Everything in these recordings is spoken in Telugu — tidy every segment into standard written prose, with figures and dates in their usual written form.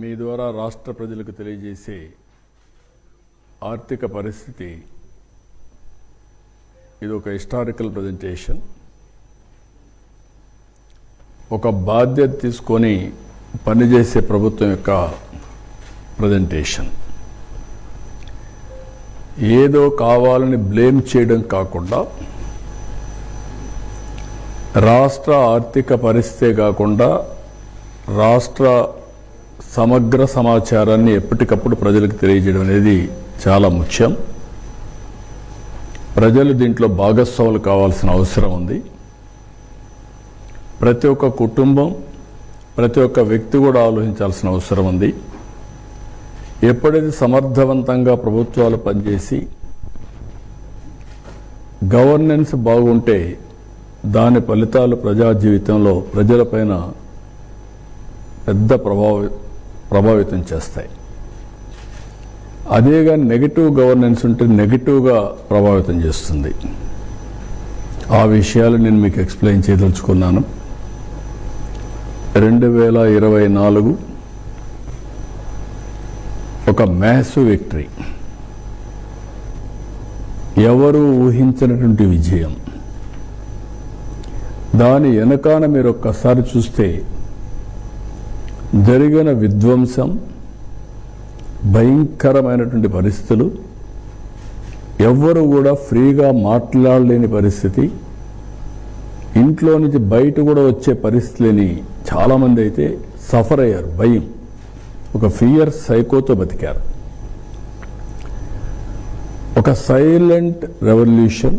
మీ ద్వారా రాష్ట్ర ప్రజలకు తెలియజేసే ఆర్థిక పరిస్థితి ఇది ఒక హిస్టారికల్ ప్రజెంటేషన్. ఒక బాధ్యత తీసుకొని పనిచేసే ప్రభుత్వం యొక్క ప్రజెంటేషన్. ఏదో కావాలని బ్లేమ్ చేయడం కాకుండా రాష్ట్ర ఆర్థిక పరిస్థితే కాకుండా రాష్ట్ర సమగ్ర సమాచారాన్ని ఎప్పటికప్పుడు ప్రజలకు తెలియజేయడం అనేది చాలా ముఖ్యం. ప్రజలు దీంట్లో భాగస్వాములు కావాల్సిన అవసరం ఉంది. ప్రతి ఒక్క కుటుంబం, ప్రతి ఒక్క వ్యక్తి కూడా ఆలోచించాల్సిన అవసరం ఉంది. ఎప్పుడైతే సమర్థవంతంగా ప్రభుత్వాలు పనిచేసి గవర్నెన్స్ బాగుంటే దాని ఫలితాలు ప్రజా జీవితంలో ప్రజలపైన పెద్ద ప్రభావితం చేస్తాయి. అదే కానీ నెగిటివ్ గవర్నెన్స్ ఉంటే నెగిటివ్గా ప్రభావితం చేస్తుంది. ఆ విషయాలు నేను మీకు ఎక్స్ప్లెయిన్ చేయదలుచుకున్నాను. 2024 ఒక మ్యాసివ్ విక్టరీ, ఎవరు ఊహించినటువంటి విజయం. దాని వెనకాన మీరు ఒక్కసారి చూస్తే జరిగిన విధ్వంసం, భయంకరమైనటువంటి పరిస్థితులు, ఎవ్వరు కూడా ఫ్రీగా మాట్లాడలేని పరిస్థితి, ఇంట్లో నుంచి బయట కూడా వచ్చే పరిస్థితులని చాలామంది అయితే సఫర్ అయ్యారు. భయం, ఒక ఫియర్ సైకోతో బతికారు. ఒక సైలెంట్ రెవల్యూషన్,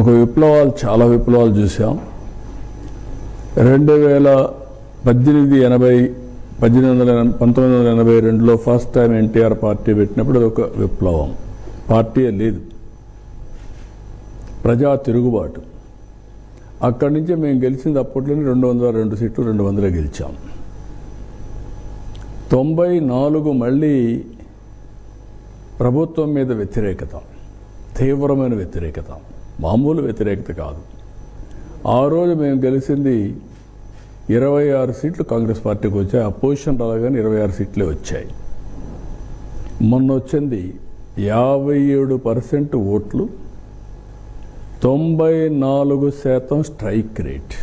ఒక విప్లవాలు, చాలా విప్లవాలు చూసాం. 1982లో ఫస్ట్ టైం ఎన్టీఆర్ పార్టీ పెట్టినప్పుడు అది ఒక విప్లవం. పార్టీయే లేదు, ప్రజా తిరుగుబాటు. అక్కడి నుంచి మేము గెలిచింది అప్పట్లోనే 202 సీట్లు, 200 గెలిచాం. 94 మళ్ళీ ప్రభుత్వం మీద వ్యతిరేకత, తీవ్రమైన వ్యతిరేకత, మామూలు వ్యతిరేకత కాదు. ఆ రోజు మేము గెలిచింది 26 సీట్లు కాంగ్రెస్ పార్టీకి వచ్చాయి. అపోజిషన్ రాగానే 26 సీట్లే వచ్చాయి. మొన్న వచ్చింది 57% ఓట్లు, 94% స్ట్రైక్ రేట్.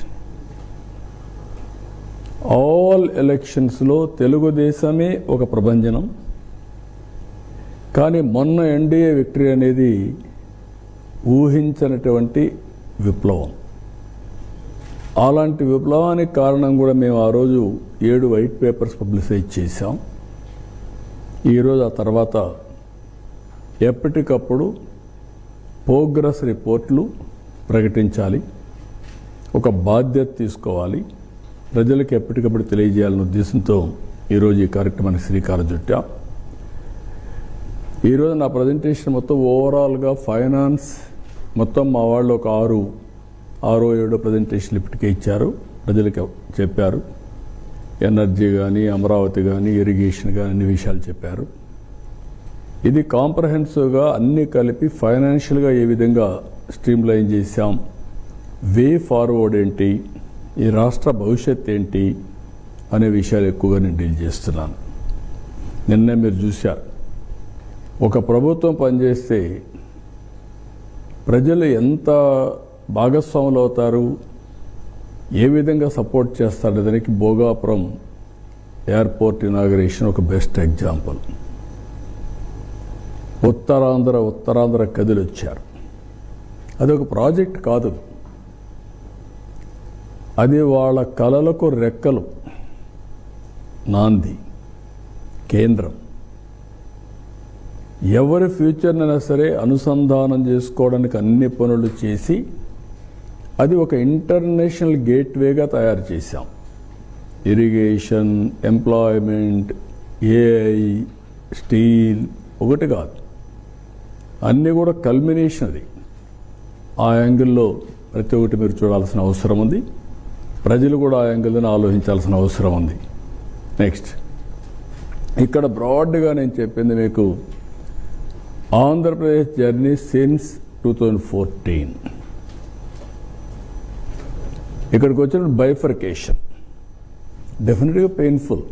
ఆల్ ఎలక్షన్స్లో తెలుగుదేశమే ఒక ప్రభంజనం. కానీ మొన్న ఎన్డీఏ విక్టరీ అనేది ఊహించినటువంటి విప్లవం. అలాంటి విప్లవానికి కారణం కూడా మేము ఆ రోజు 7 వైట్ పేపర్స్ పబ్లిసైజ్ చేశాం. ఈరోజు ఆ తర్వాత ఎప్పటికప్పుడు ప్రోగ్రెస్ రిపోర్ట్లు ప్రకటించాలి, ఒక బాధ్యత తీసుకోవాలి, ప్రజలకు ఎప్పటికప్పుడు తెలియజేయాలనే ఉద్దేశంతో ఈరోజు ఈ కార్యక్రమానికి శ్రీకారం చుట్టాం. ఈరోజు నా ప్రజెంటేషన్ మొత్తం ఓవరాల్గా ఫైనాన్స్ మొత్తం మా వాళ్ళు ఒక 6-7 ప్రజెంటేషన్లు ఇప్పటికే ఇచ్చారు, ప్రజలకు చెప్పారు. ఎనర్జీ కానీ, అమరావతి కానీ, ఇరిగేషన్ కానీ అన్ని విషయాలు చెప్పారు. ఇది కాంప్రహెన్సివ్గా అన్నీ కలిపి ఫైనాన్షియల్గా ఏ విధంగా స్ట్రీమ్లైన్ చేశాం, వే ఫార్వర్డ్ ఏంటి, ఈ రాష్ట్ర భవిష్యత్ ఏంటి అనే విషయాలు ఎక్కువగా నేను డీల్ చేస్తున్నాను. నిన్నే మీరు చూశారు, ఒక ప్రభుత్వం పనిచేస్తే ప్రజలు ఎంత భాగస్వాములు అవుతారు, ఏ విధంగా సపోర్ట్ చేస్తారు దానికి భోగాపురం ఎయిర్పోర్ట్ ఇనాగరేషన్ ఒక బెస్ట్ ఎగ్జాంపుల్. ఉత్తరాంధ్ర కదిలి వచ్చారు. అది ఒక ప్రాజెక్ట్ కాదు, అది వాళ్ళ కలలకు రెక్కలు, నాంది, కేంద్రం. ఎవరి ఫ్యూచర్నైనా సరే అనుసంధానం చేసుకోవడానికి అన్ని పనులు చేసి అది ఒక ఇంటర్నేషనల్ గేట్వేగా తయారు చేశాం. ఇరిగేషన్, ఎంప్లాయ్మెంట్, ఏఐ, స్టీల్ ఒకటి కాదు, అన్నీ కూడా కల్మినేషన్. అది ఆ యాంగిల్లో ప్రతి ఒక్కటి మీరు చూడాల్సిన అవసరం ఉంది. ప్రజలు కూడా ఆ యాంగిల్ని ఆలోచించాల్సిన అవసరం ఉంది. నెక్స్ట్, ఇక్కడ బ్రాడ్గా నేను చెప్పింది మీకు ఆంధ్రప్రదేశ్ జర్నీ సిన్స్ 2014. ఇక్కడికి వచ్చిన బైఫర్కేషన్. డెఫినెట్గా పెయిన్ఫుల్.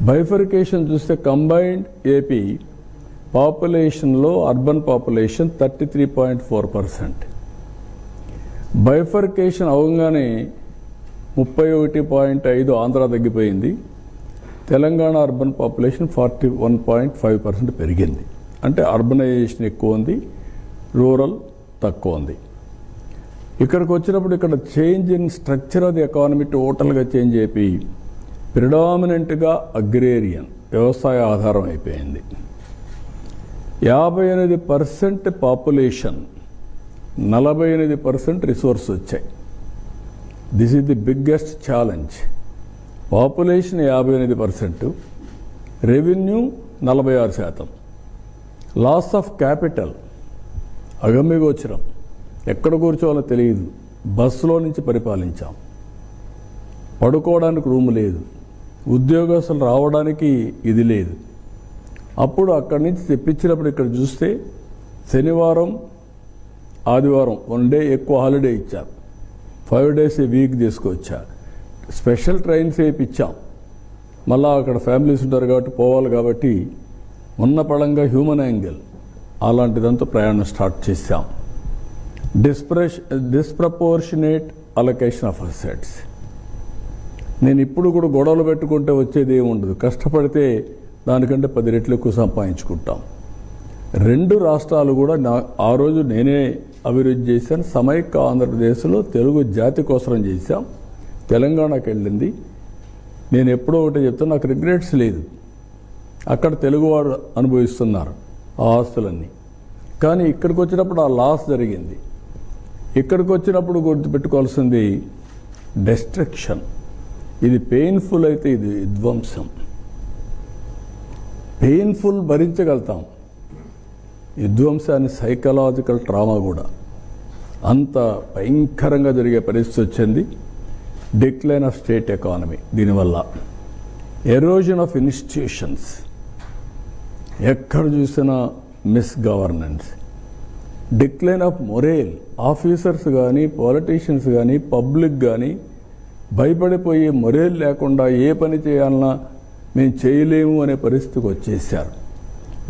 బైఫర్కేషన్ చూస్తే కంబైన్డ్ ఏపీ పాపులేషన్లో అర్బన్ పాపులేషన్ 33.4%. బైఫర్కేషన్ అవగానే 31.5 ఆంధ్ర తగ్గిపోయింది. తెలంగాణ అర్బన్ పాపులేషన్ 41.5% పెరిగింది. అంటే అర్బనైజేషన్ ఎక్కువ ఉంది, రూరల్ తక్కువ ఉంది. ఇక్కడికి వచ్చినప్పుడు ఇక్కడ change in structure of the economy టోటల్గా చేంజ్ అయిపోయి ప్రిడామినెంట్గా అగ్రేరియన్ వ్యవసాయ ఆధారం అయిపోయింది. 58% పాపులేషన్, 48% రిసోర్స్ వచ్చాయి. This is the biggest challenge. Population 58%, revenue 46%. Loss of capital అగమ్యగోచరం, ఎక్కడ కూర్చోవాలో తెలియదు. బస్సులో నుంచి పరిపాలించాం. పడుకోవడానికి రూమ్ లేదు, ఉద్యోగస్తులు రావడానికి ఇది లేదు. అప్పుడు అక్కడి నుంచి తెప్పించినప్పుడు ఇక్కడ చూస్తే శనివారం ఆదివారం 1 డే ఎక్కువ హాలిడే ఇచ్చారు. 5 days ఏ వీక్ తీసుకొచ్చారు. స్పెషల్ ట్రైన్స్ వేయించాం. మళ్ళీ అక్కడ ఫ్యామిలీస్ ఉంటారు కాబట్టి పోవాలి కాబట్టి ఉన్న పడంగా హ్యూమన్ యాంగిల్ అలాంటిదంతా ప్రయాణం స్టార్ట్ చేశాం. Disproportionate allocation of assets. నేను ఇప్పుడు కూడా గొడవలు పెట్టుకుంటే వచ్చేది ఏముండదు. కష్టపడితే దానికంటే 10 రెట్లు ఎక్కువ సంపాదించుకుంటాం. 2 రాష్ట్రాలు కూడా ఆ రోజు నేనే అభివృద్ధి చేశాను. సమైక్య ఆంధ్రప్రదేశ్లో తెలుగు జాతి కోసం చేశాం. తెలంగాణకి వెళ్ళింది. నేను ఎప్పుడో ఒకటి చెప్తాను, నాకు రిగ్రెట్స్ లేదు. అక్కడ తెలుగువారు అనుభవిస్తున్నారు ఆ ఆస్తులన్నీ. కానీ ఇక్కడికి వచ్చినప్పుడు ఆ లాస్ జరిగింది. ఇక్కడికి వచ్చినప్పుడు గుర్తుపెట్టుకోవాల్సింది డెస్ట్రక్షన్. ఇది పెయిన్ఫుల్ అయితే ఇది విధ్వంసం. పెయిన్ఫుల్ భరించగలుగుతాం, విధ్వంసాన్ని సైకలాజికల్ ట్రామా కూడా అంత భయంకరంగా జరిగే పరిస్థితి వచ్చింది. డిక్లైన్ ఆఫ్ స్టేట్ ఎకానమీ, దీనివల్ల ఎరోజన్ ఆఫ్ ఇన్స్టిట్యూషన్స్, ఎక్కడ చూసినా miss governance, decline of మొరేల్. Officers కానీ పాలిటీషియన్స్ కానీ పబ్లిక్ కానీ భయపడిపోయి మొరేల్ లేకుండా ఏ పని చేయాలన్నా మేము చేయలేము అనే పరిస్థితికి వచ్చేసారు.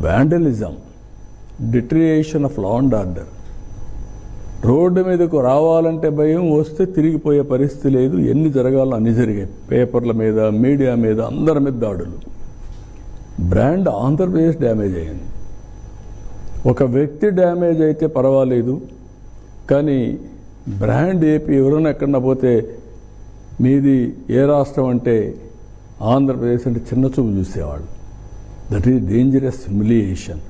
Vandalism, deterioration of law and order. Road మీదకు రావాలంటే భయం, వస్తే తిరిగిపోయే పరిస్థితి లేదు. ఎన్ని జరగాలో అన్ని జరిగాయి. పేపర్ల మీద, మీడియా మీద, అందరి మీద దాడులు. బ్రాండ్ ఆంధ్రప్రదేశ్ డ్యామేజ్ అయింది. ఒక వ్యక్తి డ్యామేజ్ అయితే పర్వాలేదు, కానీ బ్రాండ్ ఏపీ ఎవరైనా ఎక్కడన్నా పోతే మీది ఏ రాష్ట్రం అంటే ఆంధ్రప్రదేశ్ అంటే చిన్న చూపు చూసేవాళ్ళు. That is dangerous humiliation.